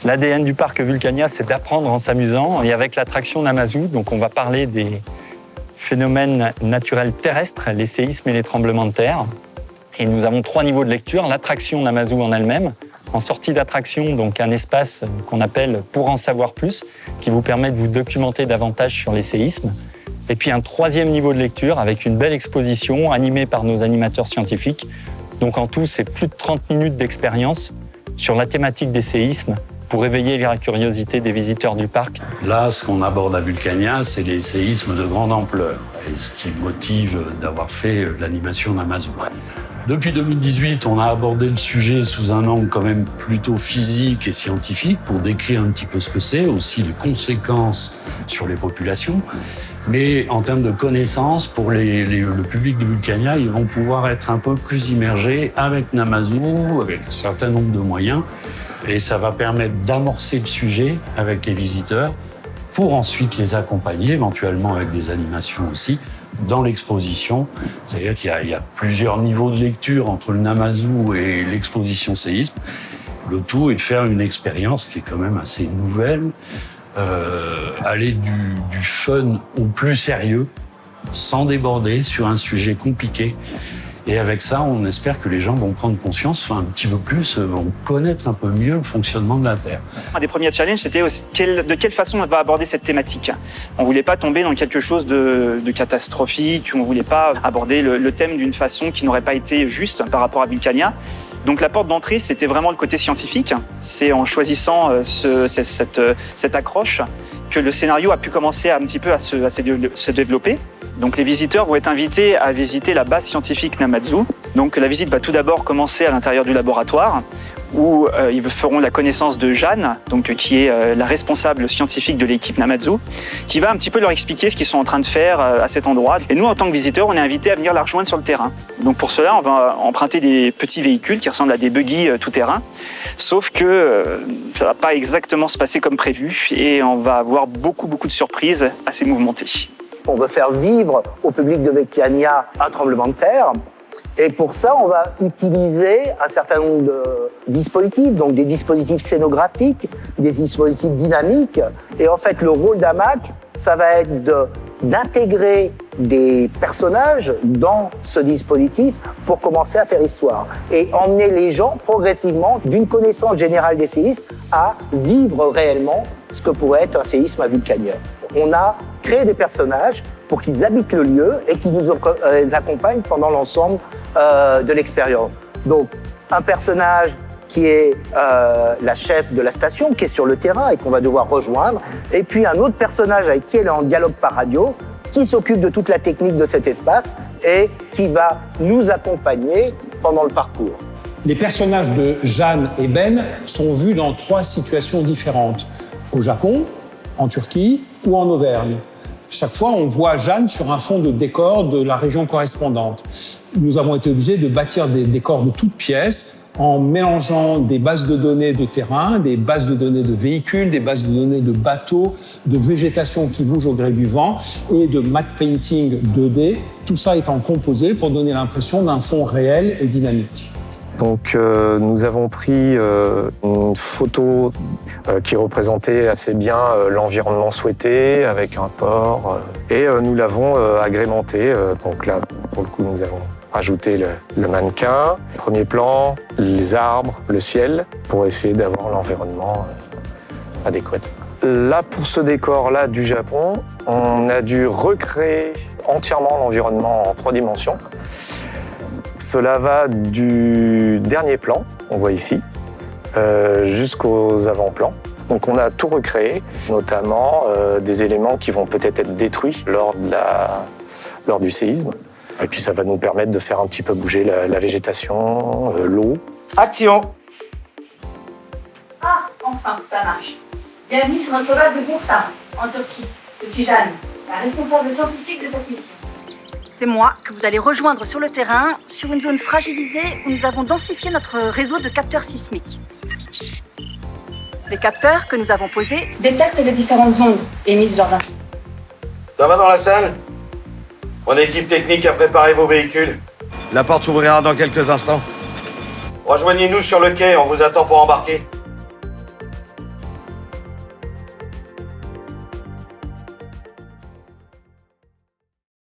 L'ADN du parc Vulcania, c'est d'apprendre en s'amusant. Et avec l'attraction Namazu, donc on va parler des phénomènes naturels terrestres, les séismes et les tremblements de terre. Et nous avons 3 niveaux de lecture. L'attraction Namazu en elle-même, en sortie d'attraction, donc un espace qu'on appelle « Pour en savoir plus », qui vous permet de vous documenter davantage sur les séismes. Et puis un 3e niveau de lecture avec une belle exposition animée par nos animateurs scientifiques. Donc en tout, c'est plus de 30 minutes d'expérience sur la thématique des séismes pour éveiller la curiosité des visiteurs du parc. Là, ce qu'on aborde à Vulcania, c'est les séismes de grande ampleur, et ce qui motive d'avoir fait l'animation Namazu. Depuis 2018, on a abordé le sujet sous un angle quand même plutôt physique et scientifique pour décrire un petit peu ce que c'est, aussi les conséquences sur les populations. Mais en termes de connaissances, pour le public de Vulcania, ils vont pouvoir être un peu plus immergés avec Namazu, avec un certain nombre de moyens. Et ça va permettre d'amorcer le sujet avec les visiteurs pour ensuite les accompagner, éventuellement avec des animations aussi, dans l'exposition. C'est-à-dire qu'il y a plusieurs niveaux de lecture entre le Namazu et l'exposition séisme. Le tout est de faire une expérience qui est quand même assez nouvelle, aller du fun au plus sérieux, sans déborder sur un sujet compliqué. Et avec ça, on espère que les gens vont prendre conscience, un petit peu plus, vont connaître un peu mieux le fonctionnement de la Terre. Un des premiers challenges, c'était aussi de quelle façon on va aborder cette thématique. On ne voulait pas tomber dans quelque chose de catastrophique, on ne voulait pas aborder le thème d'une façon qui n'aurait pas été juste par rapport à Vulcania. Donc la porte d'entrée, c'était vraiment le côté scientifique. C'est en choisissant cette accroche que le scénario a pu commencer un petit peu à se développer. Donc les visiteurs vont être invités à visiter la base scientifique Namazu. Donc la visite va tout d'abord commencer à l'intérieur du laboratoire où ils feront la connaissance de Jeanne, donc, qui est la responsable scientifique de l'équipe Namazu, qui va un petit peu leur expliquer ce qu'ils sont en train de faire à cet endroit. Et nous, en tant que visiteurs, on est invités à venir la rejoindre sur le terrain. Donc pour cela, on va emprunter des petits véhicules qui ressemblent à des buggy tout-terrain, sauf que ça ne va pas exactement se passer comme prévu et on va avoir beaucoup de surprises assez mouvementées. On veut faire vivre au public de Vulcania un tremblement de terre. Et pour ça, on va utiliser un certain nombre de dispositifs, donc des dispositifs scénographiques, des dispositifs dynamiques. Et en fait, le rôle d'AMAC, ça va être d'intégrer des personnages dans ce dispositif pour commencer à faire histoire et emmener les gens progressivement d'une connaissance générale des séismes à vivre réellement ce que pourrait être un séisme à Vulcania. On a créé des personnages pour qu'ils habitent le lieu et qu'ils nous accompagnent pendant l'ensemble de l'expérience. Donc, un personnage qui est la chef de la station, qui est sur le terrain et qu'on va devoir rejoindre, et puis un autre personnage avec qui elle est en dialogue par radio, qui s'occupe de toute la technique de cet espace et qui va nous accompagner pendant le parcours. Les personnages de Jeanne et Ben sont vus dans 3 situations différentes. Au Japon, en Turquie ou en Auvergne. Chaque fois, on voit Jeanne sur un fond de décor de la région correspondante. Nous avons été obligés de bâtir des décors de toutes pièces en mélangeant des bases de données de terrain, des bases de données de véhicules, des bases de données de bateaux, de végétation qui bouge au gré du vent et de matte painting 2D, tout ça étant composé pour donner l'impression d'un fond réel et dynamique. Donc nous avons pris une photo qui représentait assez bien l'environnement souhaité avec un port et nous l'avons agrémenté. Donc là, pour le coup, nous avons rajouté le mannequin, premier plan, les arbres, le ciel, pour essayer d'avoir l'environnement adéquat. Là, pour ce décor-là du Japon, on a dû recréer entièrement l'environnement en 3 dimensions. Cela va du dernier plan, on voit ici, jusqu'aux avant-plans. Donc on a tout recréé, notamment des éléments qui vont peut-être être détruits lors du séisme. Et puis ça va nous permettre de faire un petit peu bouger la végétation, l'eau. Action! Ah, enfin, ça marche. Bienvenue sur notre base de Bursa, en Turquie. Je suis Jeanne, la responsable scientifique de cette mission. C'est moi que vous allez rejoindre sur le terrain, sur une zone fragilisée où nous avons densifié notre réseau de capteurs sismiques. Les capteurs que nous avons posés détectent les différentes ondes émises lors d'un séisme. Ça va dans la salle? Mon équipe technique a préparé vos véhicules. La porte s'ouvrira dans quelques instants. Rejoignez-nous sur le quai, on vous attend pour embarquer.